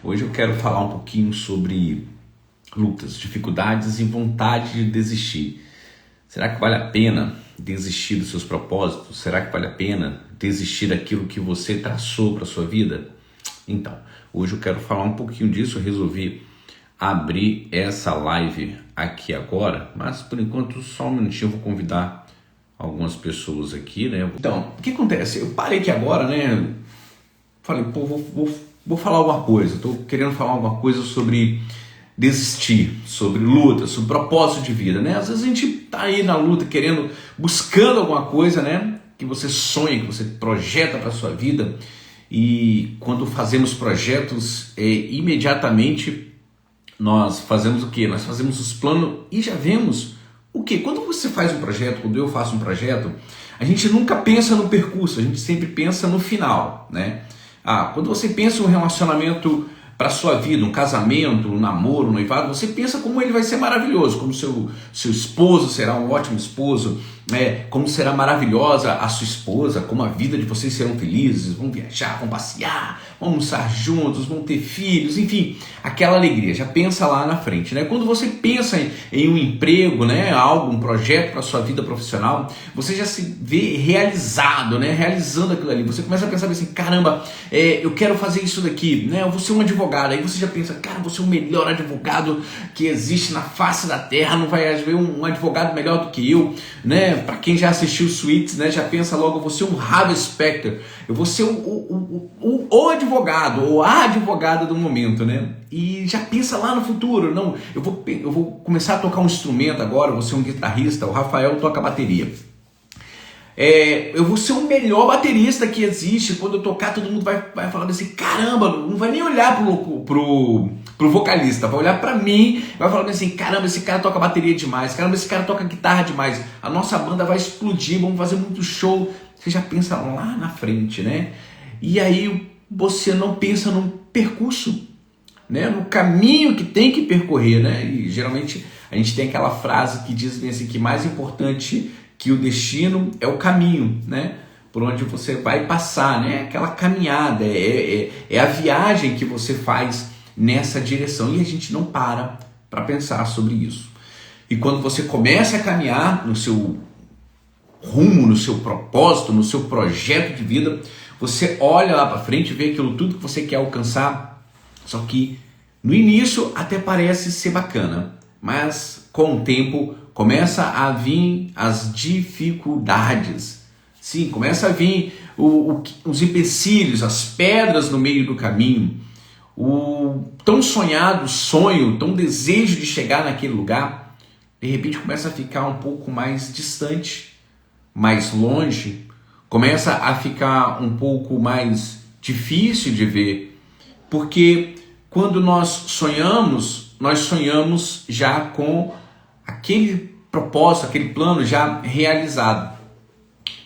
Hoje eu quero falar um pouquinho sobre lutas, dificuldades e vontade de desistir. Será que vale a pena desistir dos seus propósitos? Será que vale a pena desistir daquilo que você traçou para a sua vida? Então, hoje eu quero falar um pouquinho disso. Eu resolvi abrir essa live aqui agora, mas por enquanto só um minutinho eu vou convidar algumas pessoas aqui, né? Então, o que acontece? Eu parei aqui agora, né? Falei, pô, vou falar alguma coisa. Estou querendo falar alguma coisa sobre desistir, sobre luta, sobre propósito de vida, né? Às vezes a gente tá aí na luta, buscando alguma coisa, né? Que você sonha, que você projeta para sua vida. E quando fazemos projetos, imediatamente nós fazemos o quê? Nós fazemos os planos e já vemos o quê? Quando você faz um projeto, quando eu faço um projeto, a gente nunca pensa no percurso, a gente sempre pensa no final, né? Quando você pensa em um relacionamento para a sua vida, um casamento, um namoro, um noivado, você pensa como ele vai ser maravilhoso, como seu esposo será um ótimo esposo, né? Como será maravilhosa a sua esposa, como a vida de vocês serão felizes, vão viajar, vão passear, vão almoçar juntos, vão ter filhos, enfim, aquela alegria, já pensa lá na frente, né? Quando você pensa em um emprego, né, algo, um projeto para a sua vida profissional, você já se vê realizado, né, realizando aquilo ali, você começa a pensar assim, caramba, eu quero fazer isso daqui, né, eu vou ser um advogado, aí você já pensa, cara, vou ser o melhor advogado que existe na face da terra, não vai haver um advogado melhor do que eu, né? Para quem já assistiu Suits, né, já pensa logo, eu vou ser um Harvey Specter, eu vou ser o advogado ou a advogada do momento, né? E já pensa lá no futuro, não, eu vou começar a tocar um instrumento agora, eu vou ser um guitarrista, o Rafael toca bateria. Eu vou ser o melhor baterista que existe. Quando eu tocar, todo mundo vai falar assim, caramba, não vai nem olhar pro vocalista, vai olhar pra mim, vai falar assim, caramba, esse cara toca bateria demais, caramba, esse cara toca guitarra demais, a nossa banda vai explodir, vamos fazer muito show. Você já pensa lá na frente, né? E aí você não pensa no percurso, né? No caminho que tem que percorrer, né? E geralmente a gente tem aquela frase que diz assim, que mais importante que o destino é o caminho, né? Por onde você vai passar, né? Aquela caminhada, é a viagem que você faz nessa direção. E a gente não para pensar sobre isso. E quando você começa a caminhar no seu rumo, no seu propósito, no seu projeto de vida, você olha lá para frente, vê aquilo tudo que você quer alcançar, só que no início até parece ser bacana, mas com o tempo começa a vir as dificuldades. Sim, começa a vir os empecilhos, as pedras no meio do caminho, o tão sonhado sonho, tão desejo de chegar naquele lugar, de repente começa a ficar um pouco mais distante, mais longe, começa a ficar um pouco mais difícil de ver, porque quando nós sonhamos já com aquele propósito, aquele plano já realizado.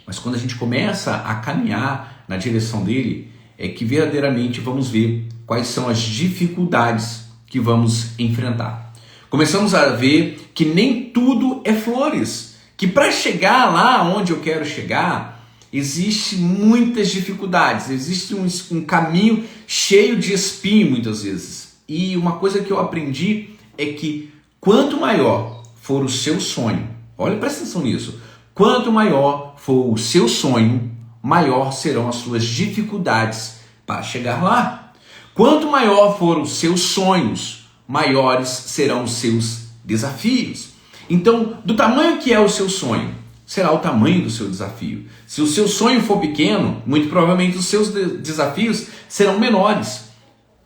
Mas quando a gente começa a caminhar na direção dele, é que verdadeiramente vamos ver quais são as dificuldades que vamos enfrentar. Começamos a ver que nem tudo é flores, que para chegar lá onde eu quero chegar, existe muitas dificuldades, existe um caminho cheio de espinho muitas vezes. E uma coisa que eu aprendi é que quanto maior for o seu sonho, olha, presta atenção nisso, quanto maior for o seu sonho, maior serão as suas dificuldades para chegar lá. Quanto maior for os seus sonhos, maiores serão os seus desafios. Então, do tamanho que é o seu sonho, será o tamanho do seu desafio. Se o seu sonho for pequeno, muito provavelmente os seus desafios serão menores,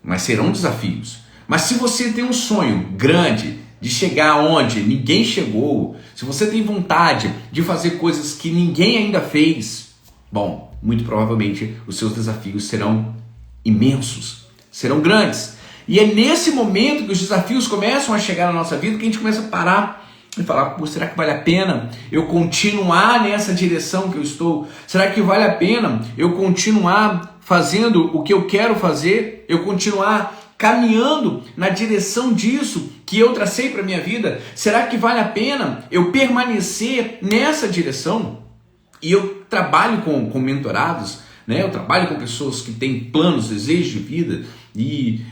mas serão desafios. Mas se você tem um sonho grande, de chegar onde ninguém chegou, se você tem vontade de fazer coisas que ninguém ainda fez, bom, muito provavelmente os seus desafios serão imensos, serão grandes. E é nesse momento que os desafios começam a chegar na nossa vida que a gente começa a parar e falar, pô, será que vale a pena eu continuar nessa direção que eu estou? Será que vale a pena eu continuar fazendo o que eu quero fazer? Eu continuar caminhando na direção disso que eu tracei para a minha vida? Será que vale a pena eu permanecer nessa direção? E eu trabalho com mentorados né? Eu trabalho com pessoas que têm planos, desejos de vida, e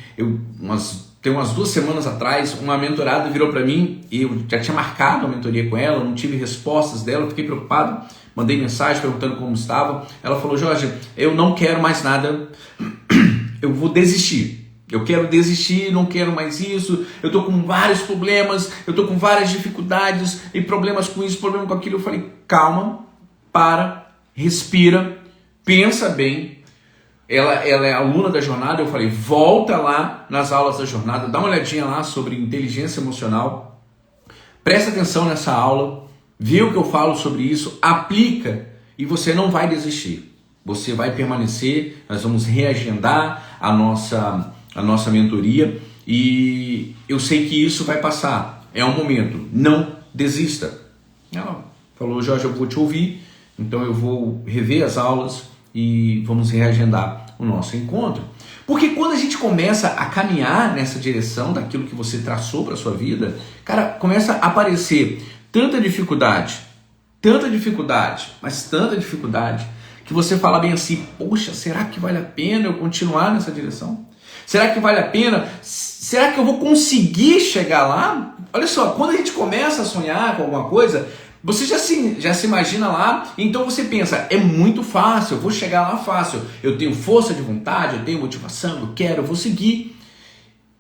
tem umas 2 semanas atrás, uma mentorada virou para mim, e eu já tinha marcado a mentoria com ela, não tive respostas dela, fiquei preocupado, mandei mensagem perguntando como estava. Ela falou: Jorge, eu não quero mais nada, eu vou desistir. Eu quero desistir, não quero mais isso, eu tô com vários problemas, eu tô com várias dificuldades e problemas com isso, problema com aquilo. Eu falei: calma, para, respira, pensa bem. Ela é aluna da jornada, eu falei: volta lá nas aulas da jornada, dá uma olhadinha lá sobre inteligência emocional, presta atenção nessa aula, vê o que eu falo sobre isso, aplica e você não vai desistir. Você vai permanecer, nós vamos reagendar a nossa mentoria e eu sei que isso vai passar, é um momento, não desista. Ela falou: Jorge, eu vou te ouvir, então eu vou rever as aulas e vamos reagendar o nosso encontro. Porque quando a gente começa a caminhar nessa direção daquilo que você traçou para a sua vida, cara, começa a aparecer tanta dificuldade, mas tanta dificuldade, que você fala bem assim: poxa, será que vale a pena eu continuar nessa direção? Será que vale a pena? Será que eu vou conseguir chegar lá? Olha só, quando a gente começa a sonhar com alguma coisa, você já se imagina lá, então você pensa: é muito fácil, eu vou chegar lá fácil, eu tenho força de vontade, eu tenho motivação, eu quero, eu vou seguir.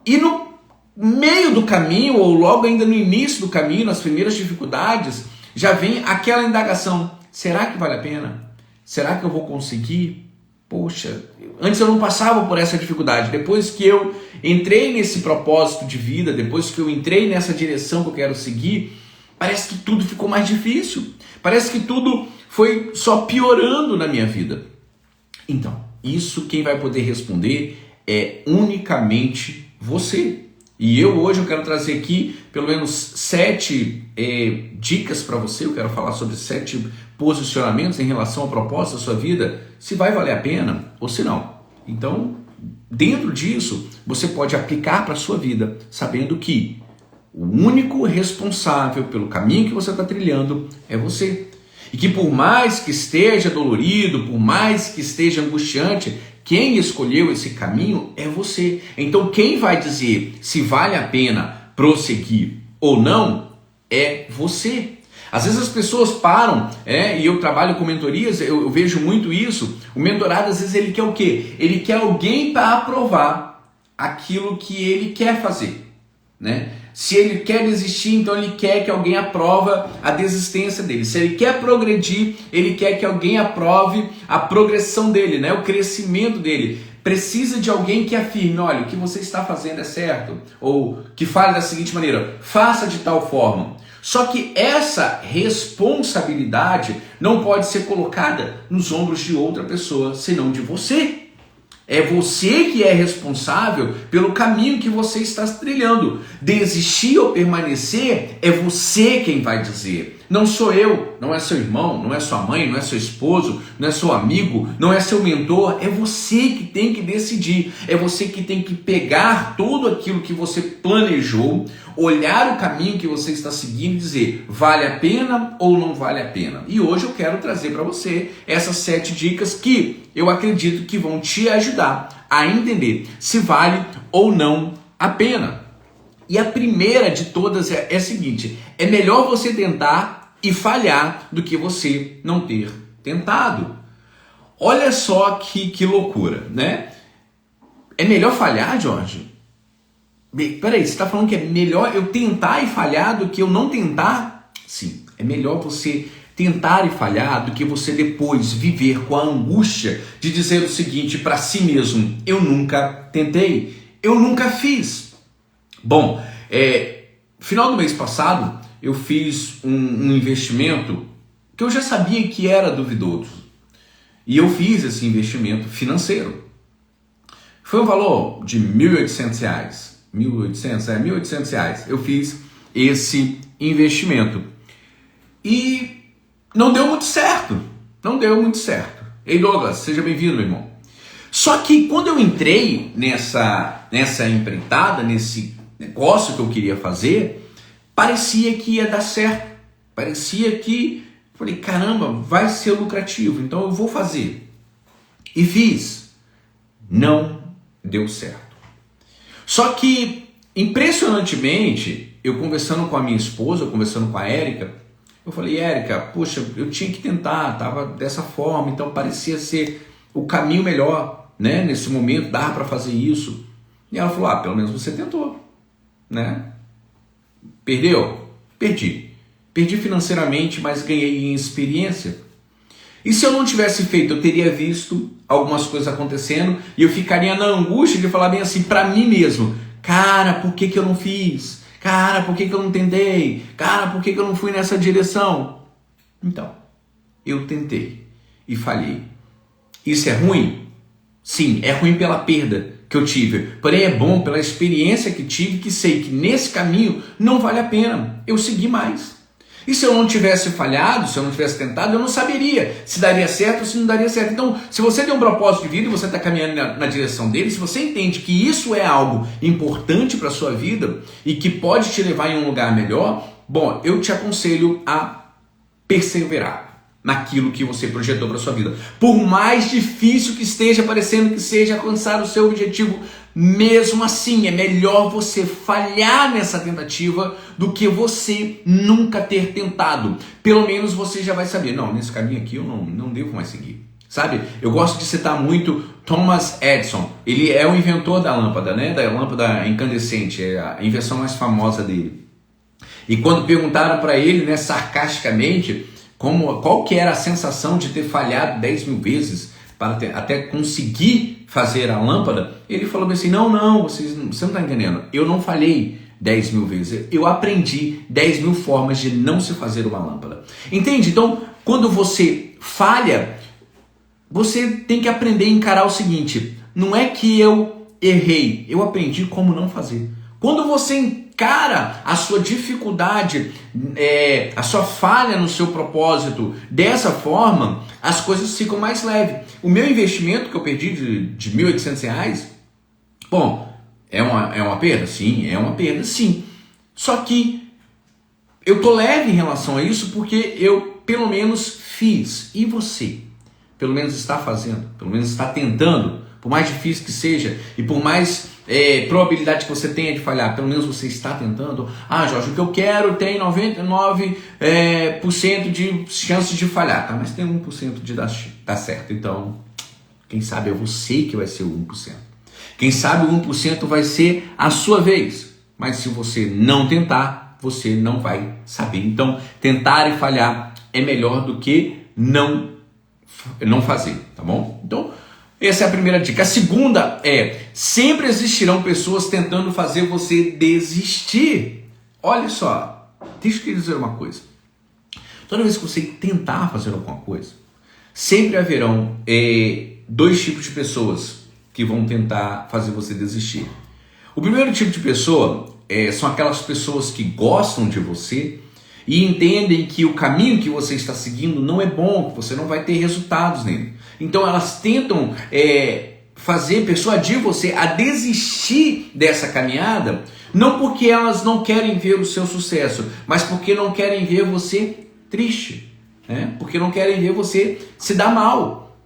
E no meio do caminho, ou logo ainda no início do caminho, nas primeiras dificuldades, já vem aquela indagação: será que vale a pena? Será que eu vou conseguir? Poxa, antes eu não passava por essa dificuldade. Depois que eu entrei nesse propósito de vida, depois que eu entrei nessa direção que eu quero seguir, parece que tudo ficou mais difícil. Parece que tudo foi só piorando na minha vida. Então, isso quem vai poder responder é unicamente você. E hoje eu quero trazer aqui pelo menos 7 dicas para você. Eu quero falar sobre 7 posicionamentos em relação ao propósito da sua vida, se vai valer a pena ou se não. Então, dentro disso, você pode aplicar para a sua vida, sabendo que o único responsável pelo caminho que você está trilhando é você. E que por mais que esteja dolorido, por mais que esteja angustiante, quem escolheu esse caminho é você. Então quem vai dizer se vale a pena prosseguir ou não é você. Às vezes as pessoas param, e eu trabalho com mentorias, eu vejo muito isso. O mentorado, às vezes, ele quer o quê? Ele quer alguém para aprovar aquilo que ele quer fazer, né? Se ele quer desistir, então ele quer que alguém aprova a desistência dele. Se ele quer progredir, ele quer que alguém aprove a progressão dele, né? O crescimento dele. Precisa de alguém que afirme: olha, o que você está fazendo é certo. Ou que fale da seguinte maneira: faça de tal forma. Só que essa responsabilidade não pode ser colocada nos ombros de outra pessoa, senão de você. É você que é responsável pelo caminho que você está trilhando. Desistir ou permanecer é você quem vai dizer. Não sou eu, não é seu irmão, não é sua mãe, não é seu esposo, não é seu amigo, não é seu mentor. É você que tem que decidir. É você que tem que pegar tudo aquilo que você planejou, olhar o caminho que você está seguindo e dizer: vale a pena ou não vale a pena? E hoje eu quero trazer para você essas 7 dicas que eu acredito que vão te ajudar a entender se vale ou não a pena. E a primeira de todas é a seguinte: é melhor você tentar e falhar do que você não ter tentado. Olha só que loucura, né? É melhor falhar, Jorge? Peraí, você está falando que é melhor eu tentar e falhar do que eu não tentar? Sim, é melhor você tentar e falhar do que você depois viver com a angústia de dizer o seguinte para si mesmo: eu nunca tentei, eu nunca fiz. Bom, final do mês passado eu fiz um investimento que eu já sabia que era duvidoso. E eu fiz esse investimento financeiro. Foi um valor de R$1.800. R$1.800. Eu fiz esse investimento. E não deu muito certo. Ei, Douglas, seja bem-vindo, meu irmão. Só que quando eu entrei nessa empreitada, nesse negócio que eu queria fazer, parecia que ia dar certo. Falei, caramba, vai ser lucrativo, então eu vou fazer. E fiz. Não deu certo. Só que, impressionantemente, eu conversando com a minha esposa, conversando com a Érica, eu falei, Érica, poxa, eu tinha que tentar, estava dessa forma, então parecia ser o caminho melhor, né? Nesse momento, dava para fazer isso. E ela falou, pelo menos você tentou, né? Perdeu? Perdi. Perdi financeiramente, mas ganhei em experiência. E se eu não tivesse feito, eu teria visto algumas coisas acontecendo e eu ficaria na angústia de falar bem assim para mim mesmo, cara, por que eu não fiz? Cara, por que eu não tentei? Cara, por que eu não fui nessa direção? Então, eu tentei e falhei. Isso é ruim? Sim, é ruim pela perda que eu tive. Porém, é bom pela experiência que tive, que sei que nesse caminho não vale a pena eu seguir mais. E se eu não tivesse falhado, se eu não tivesse tentado, eu não saberia se daria certo ou se não daria certo. Então, se você tem um propósito de vida e você está caminhando na direção dele, se você entende que isso é algo importante para a sua vida e que pode te levar em um lugar melhor, bom, eu te aconselho a perseverar naquilo que você projetou para sua vida. Por mais difícil que esteja parecendo que seja alcançar o seu objetivo, mesmo assim é melhor você falhar nessa tentativa do que você nunca ter tentado. Pelo menos você já vai saber, não, nesse caminho aqui eu não devo mais seguir. Sabe? Eu gosto de citar muito Thomas Edison. Ele é o inventor da lâmpada, né? Da lâmpada incandescente, é a invenção mais famosa dele. E quando perguntaram para ele, né, sarcasticamente, qual que era a sensação de ter falhado 10 mil vezes para até conseguir fazer a lâmpada, ele falou assim, não, você não está entendendo, eu não falhei 10 mil vezes, eu aprendi 10 mil formas de não se fazer uma lâmpada. Entende? Então, quando você falha, você tem que aprender a encarar o seguinte, não é que eu errei, eu aprendi como não fazer. Quando você encara a sua dificuldade, a sua falha no seu propósito dessa forma, as coisas ficam mais leves. O meu investimento que eu perdi de R$ 1.800, bom, é uma perda? Sim, é uma perda, sim. Só que eu tô leve em relação a isso porque eu pelo menos fiz. E você? Pelo menos está fazendo, pelo menos está tentando, por mais difícil que seja e por mais probabilidade que você tenha de falhar, pelo menos você está tentando. Jorge, o que eu quero tem 99% de chances de falhar, tá? Mas tem 1% de dar certo. Então, quem sabe é você que vai ser o 1%. Quem sabe o 1% vai ser a sua vez. Mas se você não tentar, você não vai saber. Então, tentar e falhar é melhor do que não fazer, tá bom? Então, essa é a primeira dica. A segunda é, sempre existirão pessoas tentando fazer você desistir. Olha só, deixa eu te dizer uma coisa. Toda vez que você tentar fazer alguma coisa, sempre haverão dois tipos de pessoas que vão tentar fazer você desistir. O primeiro tipo de pessoa são aquelas pessoas que gostam de você e entendem que o caminho que você está seguindo não é bom, que você não vai ter resultados nele. Então elas tentam persuadir você a desistir dessa caminhada, não porque elas não querem ver o seu sucesso, mas porque não querem ver você triste, né? Porque não querem ver você se dar mal.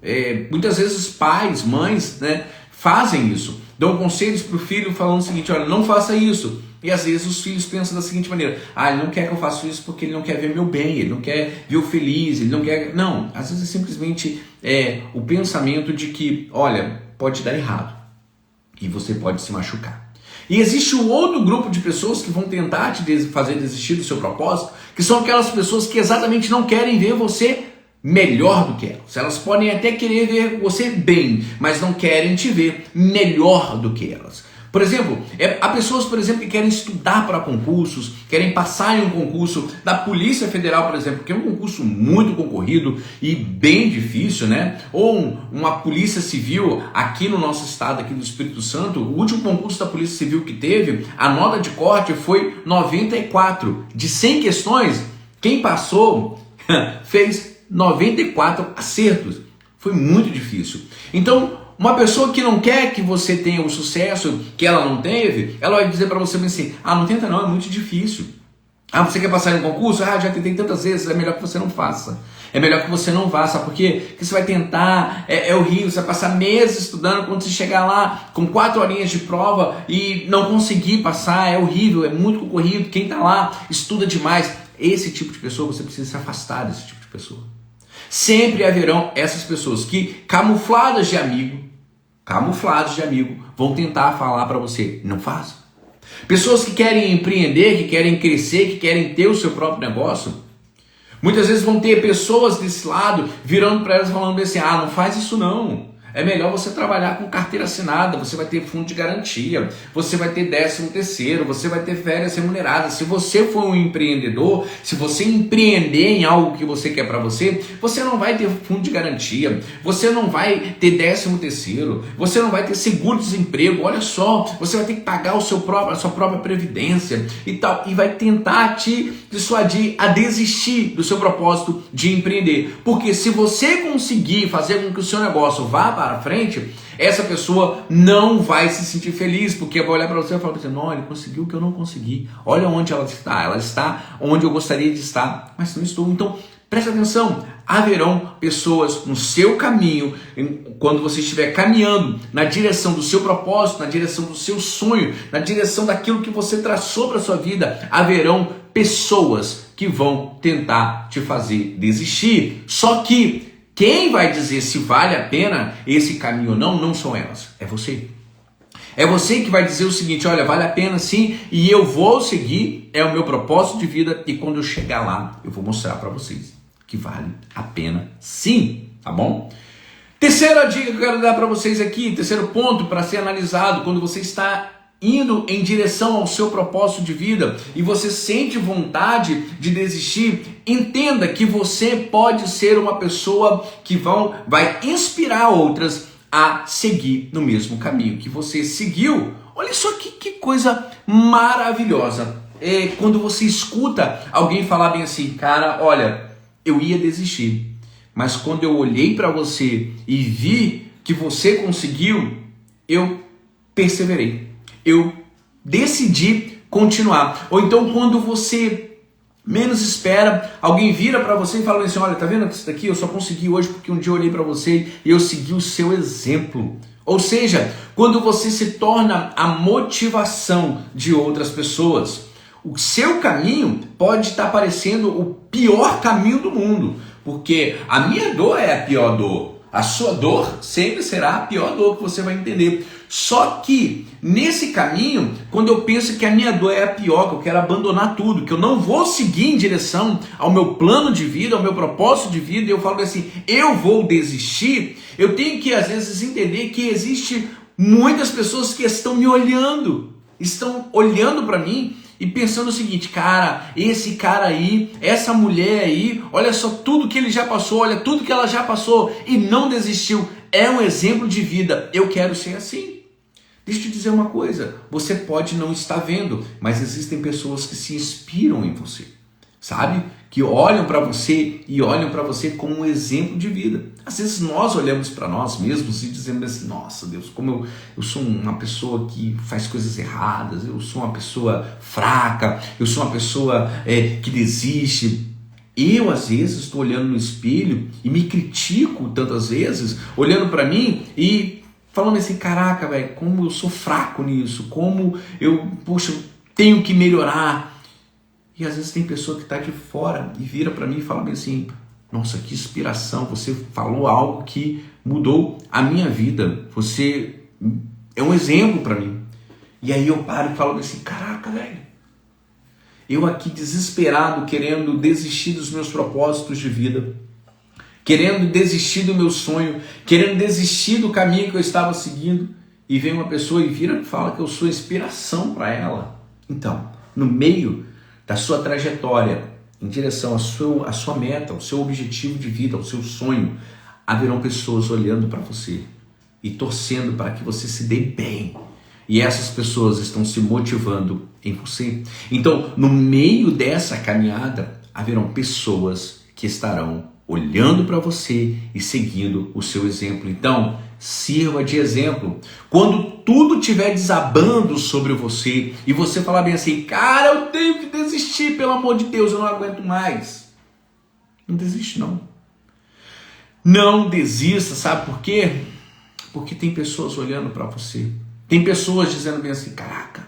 Muitas vezes pais, mães, né, fazem isso, dão conselhos para o filho falando o seguinte, olha, não faça isso. E às vezes os filhos pensam da seguinte maneira, ele não quer que eu faça isso porque ele não quer ver meu bem, ele não quer ver eu feliz, ele não quer... Não, às vezes é simplesmente o pensamento de que, olha, pode dar errado e você pode se machucar. E existe um outro grupo de pessoas que vão tentar te fazer desistir do seu propósito, que são aquelas pessoas que exatamente não querem ver você melhor do que elas. Elas podem até querer ver você bem, mas não querem te ver melhor do que elas. Por exemplo, há pessoas, por exemplo, que querem estudar para concursos, querem passar em um concurso da Polícia Federal, por exemplo, que é um concurso muito concorrido e bem difícil, né? Ou uma Polícia Civil aqui no nosso estado, aqui do Espírito Santo. O último concurso da Polícia Civil que teve, a nota de corte foi 94. De 100 questões, quem passou fez 94 acertos. Foi muito difícil. Então, uma pessoa que não quer que você tenha o sucesso que ela não teve, ela vai dizer para você assim, não tenta não, é muito difícil. Você quer passar em um concurso? Já tentei tantas vezes, é melhor que você não faça. É melhor que você não vá, sabe por quê? Porque você vai tentar, é horrível, você vai passar meses estudando, quando você chegar lá com 4 horinhas de prova e não conseguir passar, é horrível, é muito concorrido, quem tá lá estuda demais. Esse tipo de pessoa, você precisa se afastar desse tipo de pessoa. Sempre haverão essas pessoas que, camufladas de amigo, vão tentar falar para você, não faça. Pessoas que querem empreender, que querem crescer, que querem ter o seu próprio negócio, muitas vezes vão ter pessoas desse lado virando para elas falando assim, não faz isso não. É melhor você trabalhar com carteira assinada, você vai ter fundo de garantia, você vai ter 13º, você vai ter férias remuneradas. Se você for um empreendedor, se você empreender em algo que você quer para você, você não vai ter fundo de garantia, você não vai ter 13º, você não vai ter seguro-desemprego. Olha só, você vai ter que pagar a sua própria previdência e tal, e vai tentar te dissuadir a desistir do seu propósito de empreender. Porque se você conseguir fazer com que o seu negócio vá para frente, essa pessoa não vai se sentir feliz, porque vai olhar para você e falar assim, não, ele conseguiu o que eu não consegui, olha onde ela está onde eu gostaria de estar, mas não estou. Então preste atenção, haverão pessoas no seu caminho, quando você estiver caminhando na direção do seu propósito, na direção do seu sonho, na direção daquilo que você traçou para a sua vida, haverão pessoas que vão tentar te fazer desistir. Só que quem vai dizer se vale a pena esse caminho ou não, não são elas, é você. É você que vai dizer o seguinte, olha, vale a pena sim, e eu vou seguir, é o meu propósito de vida, e quando eu chegar lá, eu vou mostrar para vocês que vale a pena sim, tá bom? Terceira dica que eu quero dar para vocês aqui, terceiro ponto para ser analisado, quando você está indo em direção ao seu propósito de vida e você sente vontade de desistir, entenda que você pode ser uma pessoa que vai inspirar outras a seguir no mesmo caminho que você seguiu. Olha só que coisa maravilhosa. Quando você escuta alguém falar bem assim, cara, olha, eu ia desistir, mas quando eu olhei para você e vi que você conseguiu, eu perseverei. Eu decidi continuar. Ou então quando você menos espera, alguém vira para você e fala assim, olha, tá vendo isso daqui? Eu só consegui hoje porque um dia eu olhei para você e eu segui o seu exemplo. Ou seja, quando você se torna a motivação de outras pessoas, o seu caminho pode estar parecendo o pior caminho do mundo, porque a minha dor é a pior dor. A sua dor sempre será a pior dor que você vai entender. Só que nesse caminho, quando eu penso que a minha dor é a pior, que eu quero abandonar tudo, que eu não vou seguir em direção ao meu plano de vida, ao meu propósito de vida, e eu falo assim, eu vou desistir, eu tenho que às vezes entender que existe muitas pessoas que estão me olhando, estão olhando para mim e pensando o seguinte, cara, esse cara aí, essa mulher aí, olha só tudo que ele já passou, olha tudo que ela já passou e não desistiu. É um exemplo de vida. Eu quero ser assim. Deixa eu te dizer uma coisa, você pode não estar vendo, mas existem pessoas que se inspiram em você, sabe? Que olham para você e olham para você como um exemplo de vida. Às vezes nós olhamos para nós mesmos e dizemos assim, nossa Deus, como eu sou uma pessoa que faz coisas erradas, eu sou uma pessoa fraca, eu sou uma pessoa que desiste. Eu às vezes estou olhando no espelho e me critico tantas vezes, olhando para mim e falando assim, caraca, velho, como eu sou fraco nisso, como eu, tenho que melhorar. E às vezes tem pessoa que está de fora e vira para mim e fala bem assim, nossa, que inspiração, você falou algo que mudou a minha vida, você é um exemplo para mim. E aí eu paro e falo assim, caraca, velho, eu aqui desesperado, querendo desistir dos meus propósitos de vida, querendo desistir do meu sonho, querendo desistir do caminho que eu estava seguindo, e vem uma pessoa e vira e fala que eu sou inspiração para ela. Então, no meio da sua trajetória, em direção à sua meta, ao seu objetivo de vida, ao seu sonho, haverão pessoas olhando para você e torcendo para que você se dê bem. E essas pessoas estão se motivando em você. Então, no meio dessa caminhada, haverão pessoas que estarão olhando para você e seguindo o seu exemplo. Então, sirva de exemplo. Quando tudo estiver desabando sobre você e você falar bem assim, cara, eu tenho que desistir, pelo amor de Deus, eu não aguento mais. Não desiste não. Não desista, sabe por quê? Porque tem pessoas olhando para você. Tem pessoas dizendo bem assim, caraca,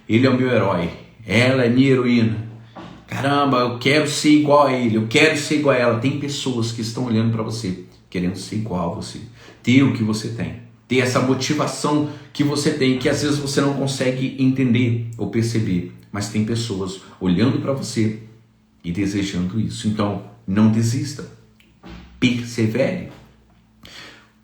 ele é o meu herói, ela é minha heroína. Caramba, eu quero ser igual a ele, eu quero ser igual a ela. Tem pessoas que estão olhando para você, querendo ser igual a você, ter o que você tem, ter essa motivação que você tem, que às vezes você não consegue entender ou perceber, mas tem pessoas olhando para você e desejando isso. Então, não desista, persevere.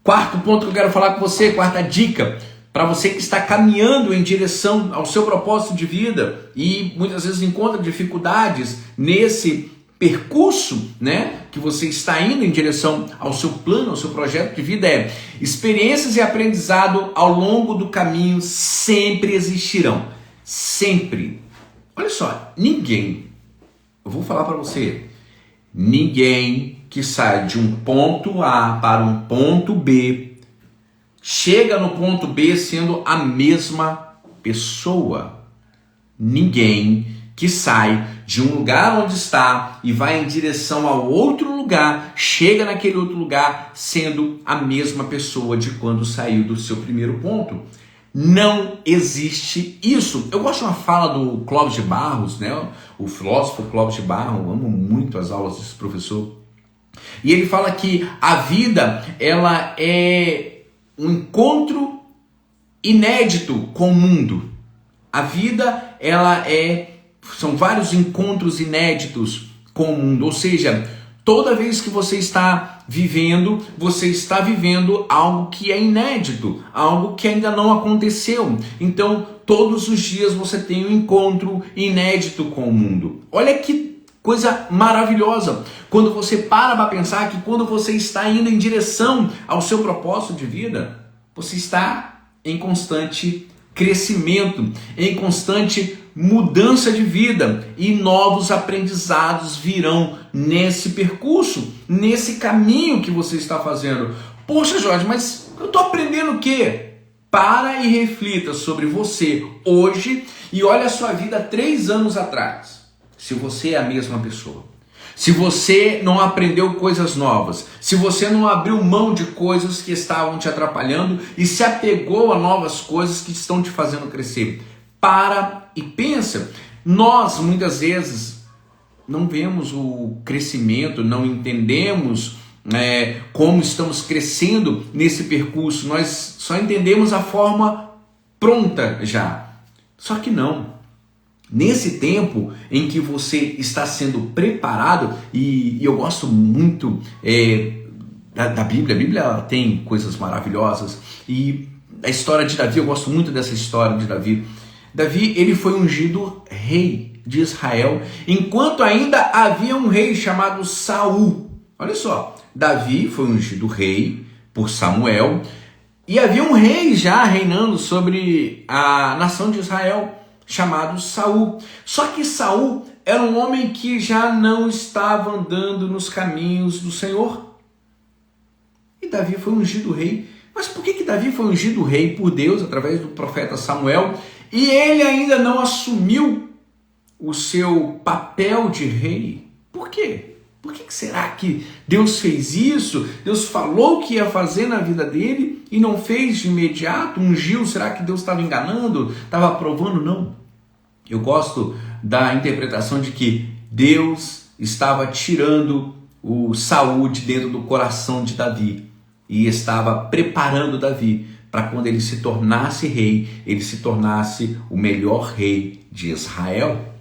Quarto ponto que eu quero falar com você, quarta dica, para você que está caminhando em direção ao seu propósito de vida e muitas vezes encontra dificuldades nesse percurso, né, que você está indo em direção ao seu plano, ao seu projeto de vida, é: experiências e aprendizado ao longo do caminho sempre existirão. Sempre. Olha só, ninguém, eu vou falar para você, ninguém que sai de um ponto A para um ponto B chega no ponto B sendo a mesma pessoa. Ninguém que sai de um lugar onde está e vai em direção ao outro lugar, chega naquele outro lugar sendo a mesma pessoa de quando saiu do seu primeiro ponto. Não existe isso. Eu gosto de uma fala do Clóvis de Barros, né? O filósofo Clóvis de Barros, eu amo muito as aulas desse professor. E ele fala que a vida, ela é um encontro inédito com o mundo. A vida, são vários encontros inéditos com o mundo. Ou seja, toda vez que você está vivendo algo que é inédito, algo que ainda não aconteceu. Então, todos os dias você tem um encontro inédito com o mundo. Olha que coisa maravilhosa. Quando você para pensar que quando você está indo em direção ao seu propósito de vida, você está em constante crescimento, em constante mudança de vida, e novos aprendizados virão nesse percurso, nesse caminho que você está fazendo. Poxa, Jorge, mas eu estou aprendendo o quê? Para e reflita sobre você hoje e olha a sua vida 3 anos atrás. Se você é a mesma pessoa, se você não aprendeu coisas novas, se você não abriu mão de coisas que estavam te atrapalhando e se apegou a novas coisas que estão te fazendo crescer, para e pensa. Nós muitas vezes não vemos o crescimento, não entendemos como estamos crescendo nesse percurso, nós só entendemos a forma pronta já. Só que não. Nesse tempo em que você está sendo preparado, e eu gosto muito da Bíblia, a Bíblia tem coisas maravilhosas, e a história de Davi, eu gosto muito dessa história de Davi. Davi, ele foi ungido rei de Israel, enquanto ainda havia um rei chamado Saul. Olha só, Davi foi ungido rei por Samuel, e havia um rei já reinando sobre a nação de Israel, chamado Saul. Só que Saul era um homem que já não estava andando nos caminhos do Senhor. E Davi foi ungido rei. Mas por que Davi foi ungido rei por Deus através do profeta Samuel e ele ainda não assumiu o seu papel de rei? Por quê? Por que será que Deus fez isso? Deus falou que ia fazer na vida dele e não fez de imediato, ungiu. Será que Deus estava enganando? Estava aprovando? Não. Eu gosto da interpretação de que Deus estava tirando o Saul de dentro do coração de Davi e estava preparando Davi para quando ele se tornasse rei, ele se tornasse o melhor rei de Israel.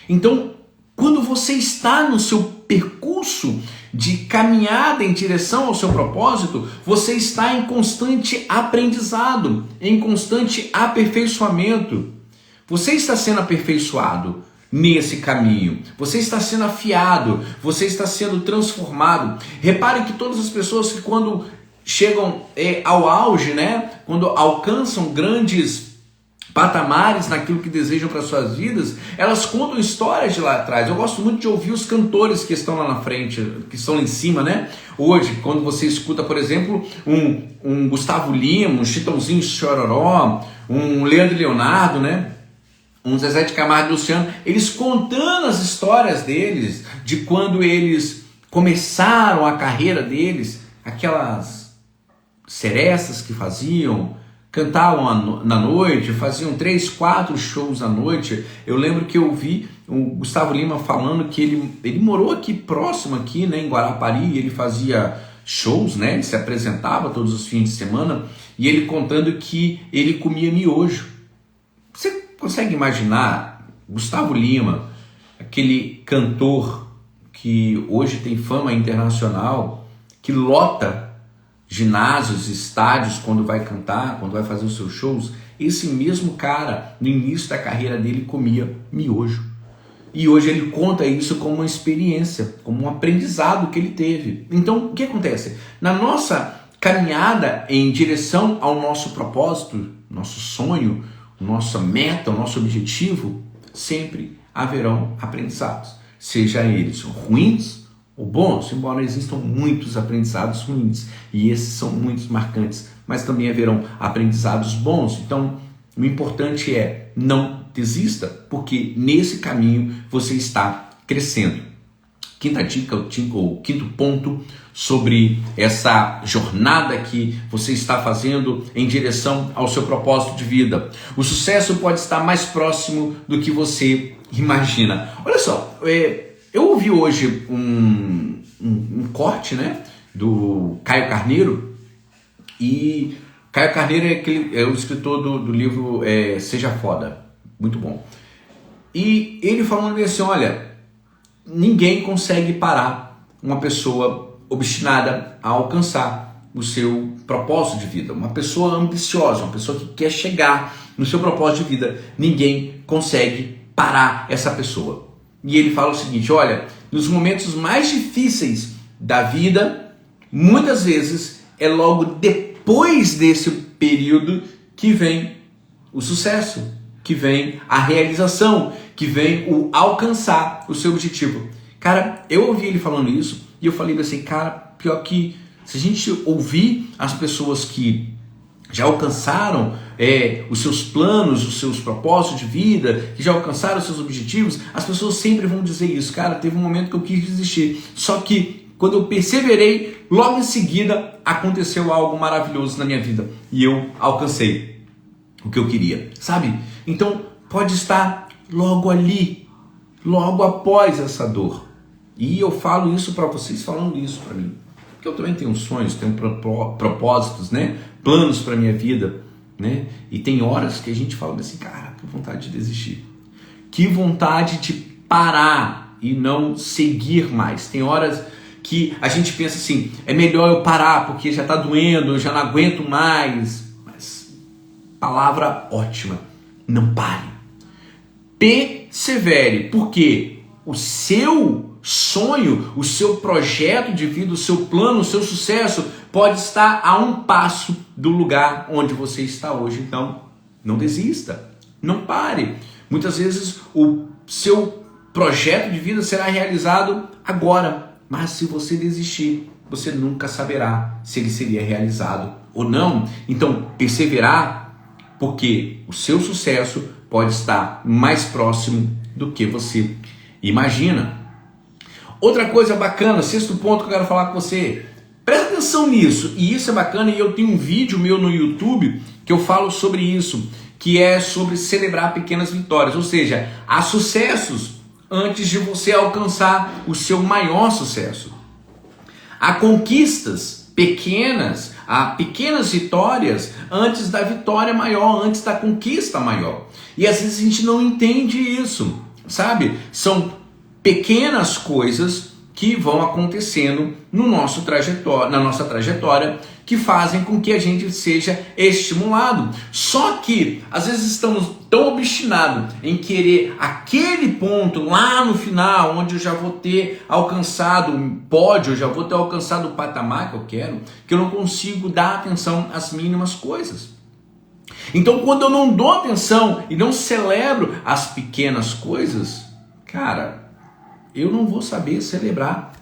Então, quando você está no seu percurso de caminhada em direção ao seu propósito, você está em constante aprendizado, em constante aperfeiçoamento. Você está sendo aperfeiçoado nesse caminho, você está sendo afiado, você está sendo transformado. Repare que todas as pessoas que quando chegam ao auge, né, quando alcançam grandes patamares naquilo que desejam para suas vidas, elas contam histórias de lá atrás. Eu gosto muito de ouvir os cantores que estão lá na frente, que estão lá em cima, né? Hoje, quando você escuta, por exemplo, um Gustavo Lima, um Chitãozinho Chororó, um Leandro e Leonardo, né? Um Zezé de Camargo e Luciano, eles contando as histórias deles, de quando eles começaram a carreira deles. aquelas serestas que faziam, cantavam na noite, faziam 3, 4 shows à noite. Eu lembro que eu vi o Gustavo Lima falando que ele morou aqui próximo, aqui, né, em Guarapari, e ele fazia shows, né, ele se apresentava todos os fins de semana, e ele contando que ele comia miojo. Você consegue imaginar Gustavo Lima, aquele cantor que hoje tem fama internacional, que lota ginásios, estádios quando vai cantar, quando vai fazer os seus shows? Esse mesmo cara, no início da carreira dele, comia miojo. E hoje ele conta isso como uma experiência, como um aprendizado que ele teve. Então, o que acontece? Na nossa caminhada em direção ao nosso propósito, nosso sonho, nossa meta, o nosso objetivo, sempre haverão aprendizados. Seja eles ruins ou bons, embora existam muitos aprendizados ruins, e esses são muitos marcantes, mas também haverão aprendizados bons. Então, o importante é não desista, porque nesse caminho você está crescendo. Quinta dica, o quinto ponto sobre essa jornada que você está fazendo em direção ao seu propósito de vida. O sucesso pode estar mais próximo do que você imagina. Olha só, eu ouvi hoje um corte, né, do Caio Carneiro, e Caio Carneiro é o escritor do livro Seja Foda, muito bom. E ele falando assim, olha, ninguém consegue parar uma pessoa obstinada a alcançar o seu propósito de vida, uma pessoa ambiciosa, uma pessoa que quer chegar no seu propósito de vida, ninguém consegue parar essa pessoa. E ele fala o seguinte, olha, nos momentos mais difíceis da vida, muitas vezes é logo depois desse período que vem o sucesso, que vem a realização, que vem o alcançar o seu objetivo. Cara, eu ouvi ele falando isso e eu falei assim, cara, pior que se a gente ouvir as pessoas que já alcançaram os seus planos, os seus propósitos de vida, que já alcançaram os seus objetivos, as pessoas sempre vão dizer isso. Cara, teve um momento que eu quis desistir, só que quando eu perseverei, logo em seguida aconteceu algo maravilhoso na minha vida e eu alcancei o que eu queria, sabe? Então pode estar logo ali, logo após essa dor. E eu falo isso para vocês, falando isso para mim, porque eu também tenho sonhos, tenho propósitos, né? Planos para minha vida, né? E tem horas que a gente fala assim, cara, que vontade de desistir, que vontade de parar e não seguir mais. Tem horas que a gente pensa assim, é melhor eu parar porque já está doendo, eu já não aguento mais. Mas palavra ótima, não pare, persevere, porque o seu sonho, o seu projeto de vida, o seu plano, o seu sucesso pode estar a um passo do lugar onde você está hoje. Então, não desista, não pare. Muitas vezes o seu projeto de vida será realizado agora, mas se você desistir, você nunca saberá se ele seria realizado ou não. Então, perseverar, porque o seu sucesso pode estar mais próximo do que você imagina. Outra coisa bacana, sexto ponto que eu quero falar com você, presta atenção nisso, e isso é bacana, e eu tenho um vídeo meu no YouTube que eu falo sobre isso, que é sobre celebrar pequenas vitórias, ou seja, há sucessos antes de você alcançar o seu maior sucesso. Há conquistas pequenas, há pequenas vitórias antes da vitória maior, antes da conquista maior. E às vezes a gente não entende isso, sabe? São pequenas coisas que vão acontecendo no nosso na nossa trajetória, que fazem com que a gente seja estimulado. Só que às vezes estamos tão obstinados em querer aquele ponto lá no final, onde eu já vou ter alcançado o pódio, eu já vou ter alcançado o patamar que eu quero, que eu não consigo dar atenção às mínimas coisas. Então, quando eu não dou atenção e não celebro as pequenas coisas, cara, eu não vou saber celebrar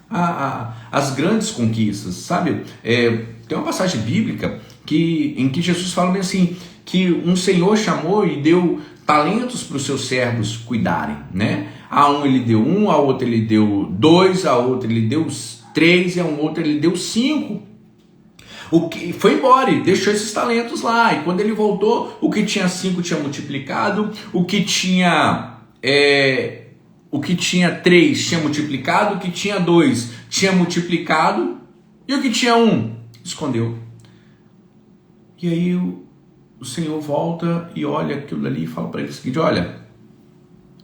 as grandes conquistas, sabe? Tem uma passagem bíblica em que Jesus fala bem assim, que um senhor chamou e deu talentos para os seus servos cuidarem, né? A um ele deu 1, a outro ele deu 2, a outro ele deu 3 e a um outro ele deu 5 O que foi embora e deixou esses talentos lá. E quando ele voltou, o que tinha 5 tinha multiplicado, o que tinha 3 tinha multiplicado, o que tinha 2 tinha multiplicado, e o que tinha 1 escondeu. E aí o Senhor volta e olha aquilo ali e fala para ele o seguinte: olha,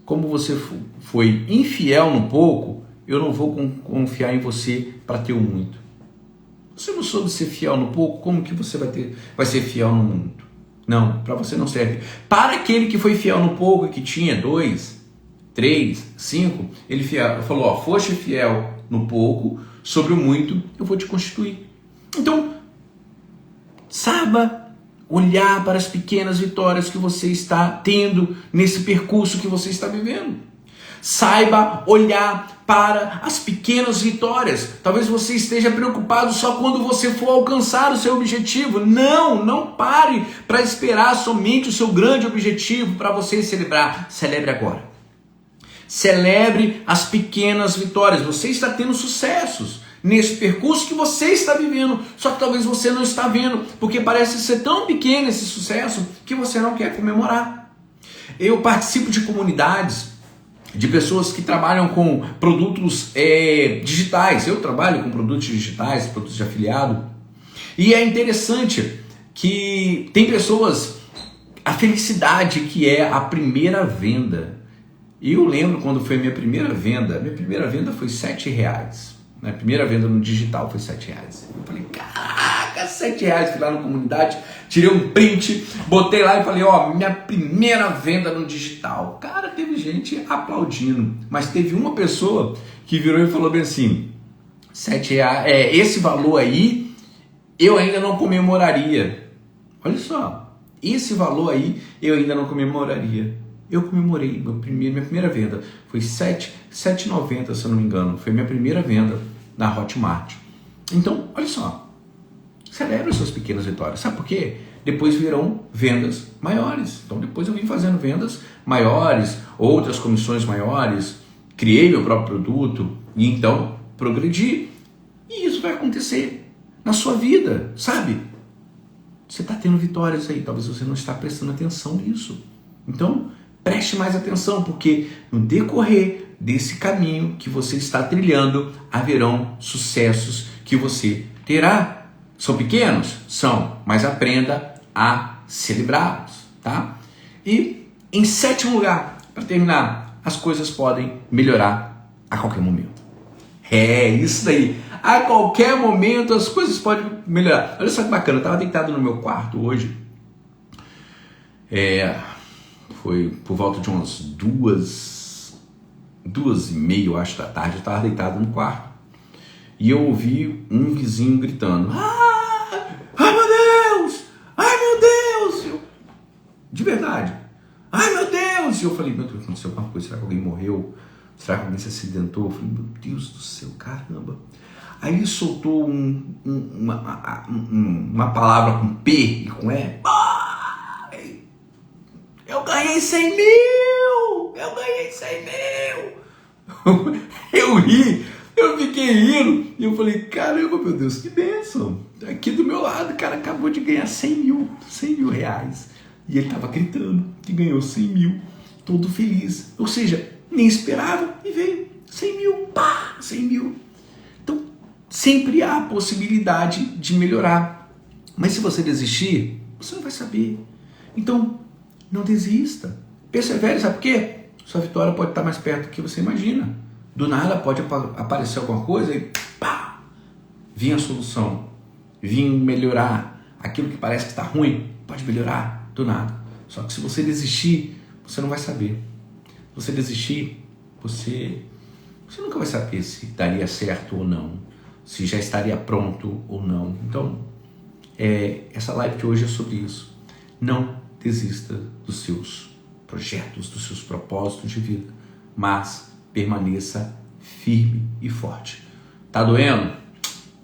como você foi infiel no pouco, eu não vou confiar em você para ter o muito. Você não soube ser fiel no pouco, como que você vai ser fiel no muito? Não, para você não serve. Para aquele que foi fiel no pouco e que tinha 2, 3, 5, ele falou: ó, foste fiel no pouco, sobre o muito eu vou te constituir. Então, saiba olhar para as pequenas vitórias que você está tendo nesse percurso que você está vivendo. Saiba olhar para as pequenas vitórias. Talvez você esteja preocupado só quando você for alcançar o seu objetivo. Não pare para esperar somente o seu grande objetivo para você celebrar. Celebre agora. Celebre as pequenas vitórias. Você está tendo sucessos nesse percurso que você está vivendo, só que talvez você não está vendo, porque parece ser tão pequeno esse sucesso que você não quer comemorar. Eu participo de comunidades de pessoas que trabalham com produtos digitais. Eu trabalho com produtos digitais, produtos de afiliado, e é interessante que tem pessoas, a felicidade que é a primeira venda. E eu lembro quando foi a minha primeira venda foi R$7. Minha primeira venda no digital foi R$7. Eu falei, caraca, R$7. Fui lá na comunidade, tirei um print, botei lá e falei, ó, minha primeira venda no digital. Cara, teve gente aplaudindo, mas teve uma pessoa que virou e falou bem assim: R$7, esse valor aí eu ainda não comemoraria. Olha só, esse valor aí eu ainda não comemoraria. Eu comemorei minha primeira venda. Foi R$7,90, se eu não me engano. Foi minha primeira venda na Hotmart. Então, olha só. Celebre as suas pequenas vitórias. Sabe por quê? Depois virão vendas maiores. Então, depois eu vim fazendo vendas maiores, outras comissões maiores. Criei meu próprio produto. E então, progredi. E isso vai acontecer na sua vida, sabe? Você está tendo vitórias aí. Talvez você não está prestando atenção nisso. Então, preste mais atenção, porque no decorrer desse caminho que você está trilhando, haverão sucessos que você terá. São pequenos? São, mas aprenda a celebrá-los, tá? E em 7º lugar, para terminar, as coisas podem melhorar a qualquer momento. É isso daí. A qualquer momento as coisas podem melhorar. Olha só que bacana, eu estava deitado no meu quarto hoje. Foi por volta de umas 2h30, eu acho, da tarde. Eu estava deitado no quarto e eu ouvi um vizinho gritando: ai meu Deus! Ai meu Deus! De verdade, ai meu Deus! E eu falei: meu Deus, aconteceu alguma coisa? Será que alguém morreu? Será que alguém se acidentou? Eu falei: meu Deus do céu, caramba! Aí ele soltou uma palavra com P e com E. Eu ganhei 100 mil! Eu ganhei 100 mil! Eu ri, eu fiquei rindo e eu falei: caramba, meu Deus, que bênção! Aqui do meu lado, o cara acabou de ganhar 100 mil reais. E ele estava gritando que ganhou 100 mil, todo feliz. Ou seja, nem esperava e veio 100 mil, pá, 100 mil. Então, sempre há a possibilidade de melhorar. Mas se você desistir, você não vai saber. Então, não desista. Persevere, sabe por quê? Sua vitória pode estar mais perto do que você imagina. Do nada pode aparecer alguma coisa e pá! Vir a solução. Vir melhorar. Aquilo que parece que está ruim, pode melhorar do nada. Só que se você desistir, você não vai saber. Se você desistir, você nunca vai saber se daria certo ou não. Se já estaria pronto ou não. Então, essa live de hoje é sobre isso. Não desista dos seus projetos, dos seus propósitos de vida, mas permaneça firme e forte. Tá doendo?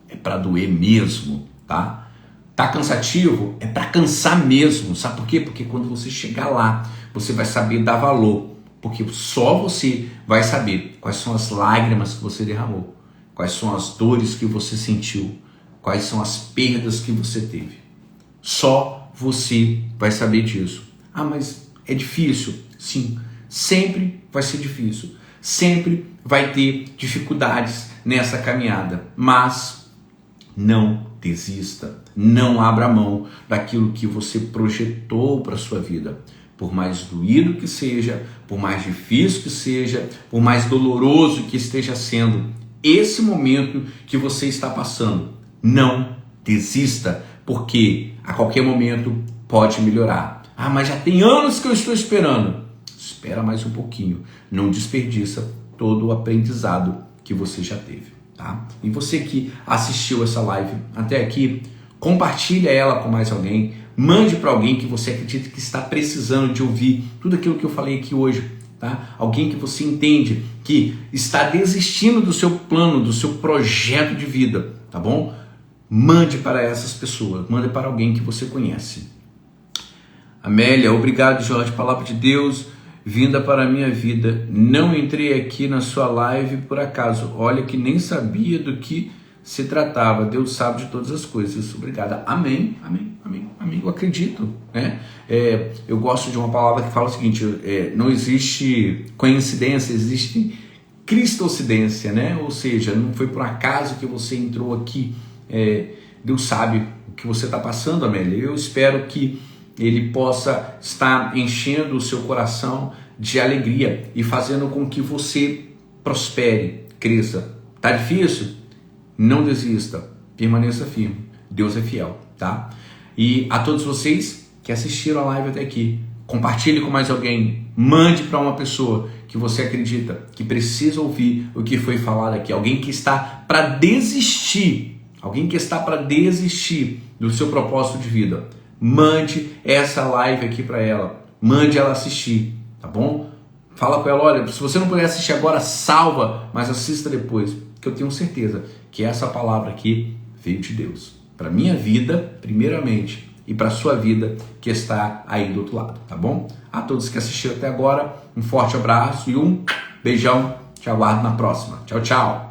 É para doer mesmo, tá? Tá cansativo? É para cansar mesmo. Sabe por quê? Porque quando você chegar lá, você vai saber dar valor, porque só você vai saber quais são as lágrimas que você derramou, quais são as dores que você sentiu, quais são as perdas que você teve. Só você vai saber disso. Ah, mas é difícil? Sim, sempre vai ser difícil. Sempre vai ter dificuldades nessa caminhada. Mas não desista. Não abra mão daquilo que você projetou para a sua vida. Por mais doído que seja, por mais difícil que seja, por mais doloroso que esteja sendo esse momento que você está passando, não desista, porque a qualquer momento pode melhorar. Ah, mas já tem anos que eu estou esperando. Espera mais um pouquinho. Não desperdiça todo o aprendizado que você já teve, tá? E você que assistiu essa live até aqui, compartilha ela com mais alguém. Mande para alguém que você acredita que está precisando de ouvir tudo aquilo que eu falei aqui hoje, tá? Alguém que você entende que está desistindo do seu plano, do seu projeto de vida, tá bom? Mande para essas pessoas, mande para alguém que você conhece. Amélia, obrigado, Jorge, palavra de Deus vinda para a minha vida. Não entrei aqui na sua live por acaso. Olha que nem sabia do que se tratava. Deus sabe de todas as coisas. Obrigada. Amém, amém, amém, amém. Eu acredito, né? Eu gosto de uma palavra que fala o seguinte, não existe coincidência, existe cristocidência, né? Ou seja, não foi por acaso que você entrou aqui. Deus sabe o que você está passando, Amélia. Eu espero que Ele possa estar enchendo o seu coração de alegria e fazendo com que você prospere, cresça. Tá difícil? Não desista, permaneça firme. Deus é fiel, tá? E a todos vocês que assistiram a live até aqui, compartilhe com mais alguém, mande para uma pessoa que você acredita que precisa ouvir o que foi falado aqui, alguém que está para desistir, do seu propósito de vida. Mande essa live aqui para ela, mande ela assistir, tá bom? Fala com ela, olha, se você não puder assistir agora, salva, mas assista depois, porque eu tenho certeza que essa palavra aqui veio de Deus, para minha vida, primeiramente, e para a sua vida que está aí do outro lado, tá bom? A todos que assistiram até agora, um forte abraço e um beijão, te aguardo na próxima. Tchau, tchau!